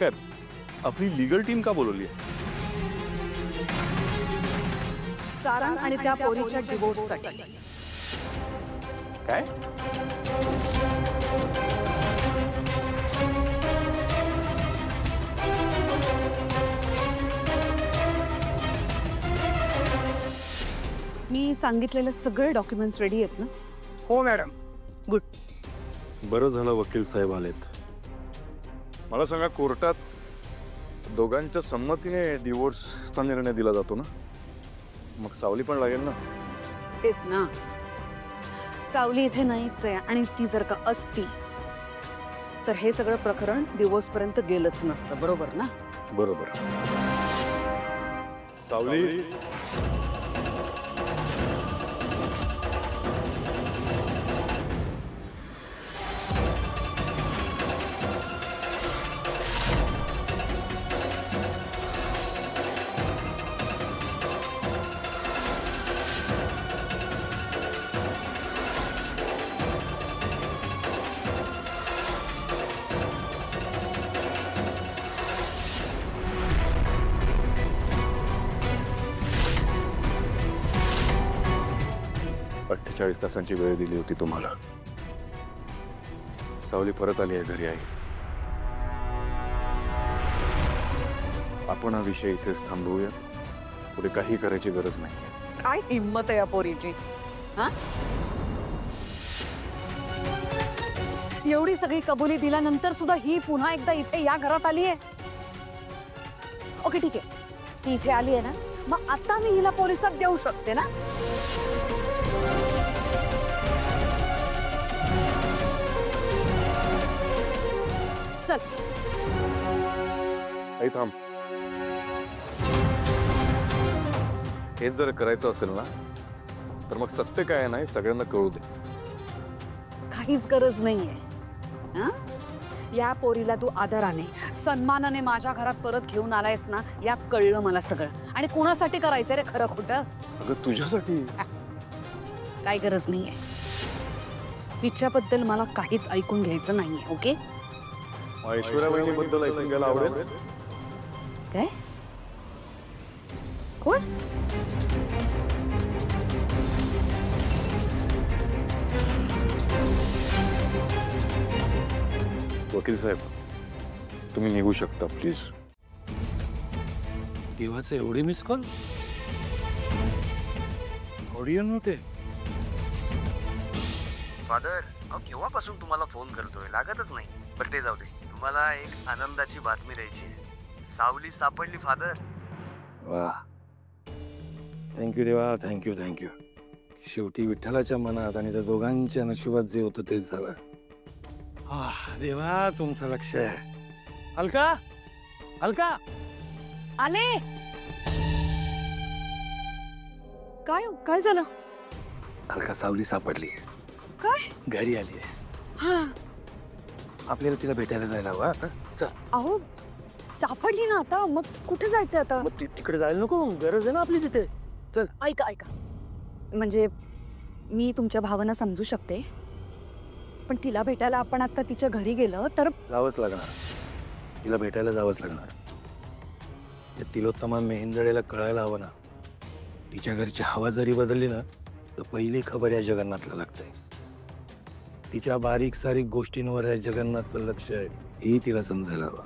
काय आपली legal team का बोलवली आहे? सारंग आणि त्या पोरीच्या डिवोर्ससाठी. काय? मी सांगितलेले सगळे डॉक्युमेंट्स रेडी आहेत ना? हो मॅडम. गुड. बरं झालं वकील साहेब आलेत. मला सांगा, कोर्टात दोघांच्या संमतीने डिवोर्सचा निर्णय दिला जातो ना? मग सावली पण लागेल ना? तेच ना. सावली इथे नाहीच आहे आणि ती जर का असती तर हे सगळं प्रकरण डिवोर्स पर्यंत गेलंच नसतं. बरोबर ना? बरोबर. सावली, तासांची वेळ दिली होती तुम्हाला. सावली परत आली आहे घरी. आई, आपण हा विषय इथेच थांबवूया. पुढे काही करायची गरज नाही. काय हिम्मत आहे या पोरीची? हा, एवढी सगळी कबुली दिल्यानंतर सुद्धा ही पुन्हा एकदा इथे या घरात आली आहे. ओके ठीक आहे, ती इथे आली आहे ना, मग आता मी हिला पोलिसात देऊ शकते ना? चल. आई थांब. हेच जर करायचं असेल ना तर मग सत्य काय नाही सगळ्यांना कळू दे. काहीच गरज नाहीये. या पोरीला तू आदराने सन्मानाने माझ्या घरात परत घेऊन आलायस ना, यात कळलं मला सगळं. आणि कुणासाठी करायचंय रे खरं खोटं? अगं तुझ्यासाठी. काही गरज नाहीये. तिच्याबद्दल मला काहीच ऐकून घ्यायचं नाहीये. ओके? ऐश्वर्या वहिनीबद्दल ऐकून घ्यायला आवडेल. काय? कोण? वकील साहेब, तुम्ही निघू शकता प्लीज. देवाचे एवढे मिस कॉल? ऑडिओ नव्हते. फादर, केव्हापासून तुम्हाला फोन करतोय, लागतच नाही. बरं ते जाऊ दे, तुम्हाला एक आनंदाची बातमी द्यायची आहे. सावली सापडली फादर. वा, थँक्यू देवा, थँक्यू थँक्यू. शेवटी विठ्ठलाच्या मनात आणि त्या दोघांच्या नशिबात जे होतं तेच झालं. देवा तुमचं लक्ष आहे. अलका, अलका आले. काय काय झालं? अलका सावली सापडली. काय? घरी आली आहे. हा, आपल्याला तिला भेटायला जायला हवा. चल. अहो सापडली ना आता, मग कुठे जायचं आता? मग तिकडे जायला नको, गरज आहे ना आपली तिथे. चल. ऐका ऐका, म्हणजे मी तुमच्या भावना समजू शकते, पण तिला भेटायला आपण आता तिच्या घरी गेलं तर जावंच लागणार. तिला भेटायला जावंच लागणार. त्या तिलोत्तमा मेहेंदळेला कळायला हवं ना. तिच्या घरची हवा जरी बदलली ना तर पहिली खबर या जगन्नाथला लागते. तिच्या बारीक सारीक गोष्टींवर या जगन्नाथचं लक्ष आहे हे तिला समजायला हवं.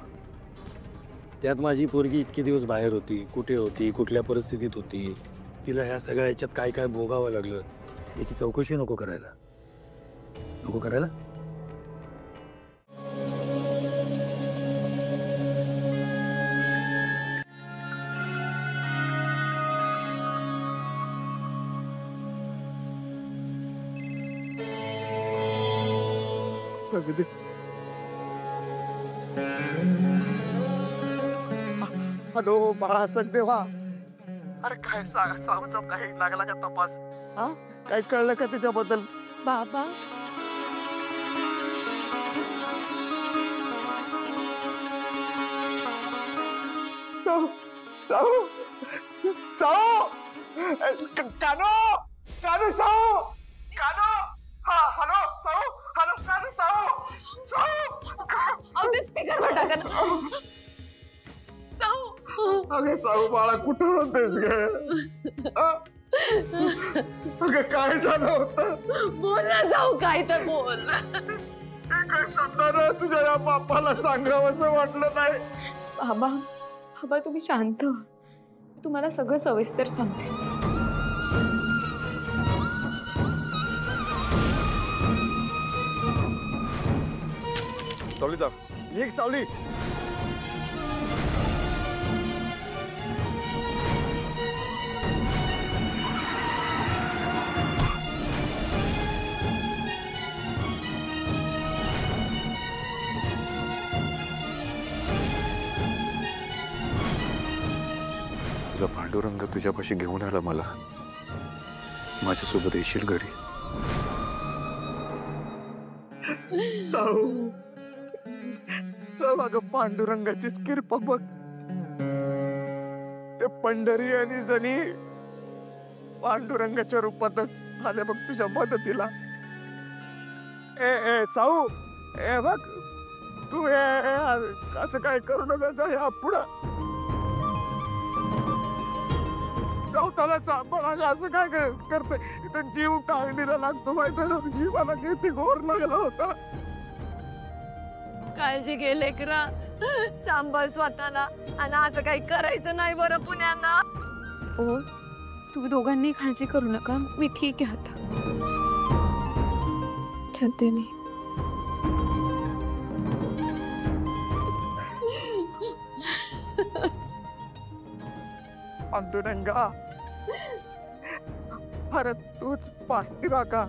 त्यात माझी पोरगी इतके दिवस बाहेर होती, कुठे होती, कुठल्या परिस्थितीत होती, तिला ह्या सगळ्या ह्याच्यात काय काय भोगावं लागलं याची चौकशी नको करायला. नको करायला. हॅलो बाळा सगदेवा. अरे काय सावचा काही लागला का तपास? हा, काय कळलं का त्याच्याबद्दल? बाबा साऊ साऊ साऊ कानो कानो साऊ कानो. हा हॅलो साऊ. हॅलो कानो साऊ. साऊ स्पीकर वर टाका ना. अगं साऊ बाळा कुठं होतेस ग? अगं काय झालं होतं? बोल ना जाऊ काय तर बोल. काय शब्दानं तुझ्या या बापाला सांगावंसं वाटलं नाही. बाबा बाबा तुम्ही शांत. मी तुम्हाला सगळं सविस्तर सांगते. सावली जा. निघ सावली. तुझा पांडुरंग तुझ्यापाशी घेऊन आला मला. माझ्यासोबत येशील घरी? साऊ साऊ अगं पांडुरंगाचीच किरपा बघ. ते पंढरी आणि जणी पांडुरंगाच्या रूपातच आले बघ तुझ्या मदतीला. ए ए साऊ ए बघ तू असं काय करू नका. जा या पुढं जाऊ त्याला सांभाळ. असं काय करते इथं जीव टाळणीला लागतो माहिती. जीवाला किती घोर लागला होता. काळजी घे लेकरा. सांभाळ स्वतःला. आणि असं काही करायचं नाही बरं पुण्याला. ओ तुम्ही दोघांनी काळजी करू नका. मी ठीक आहे आता. ठेवते मी. पांडुरंगा अरे तूच पाठीरा का?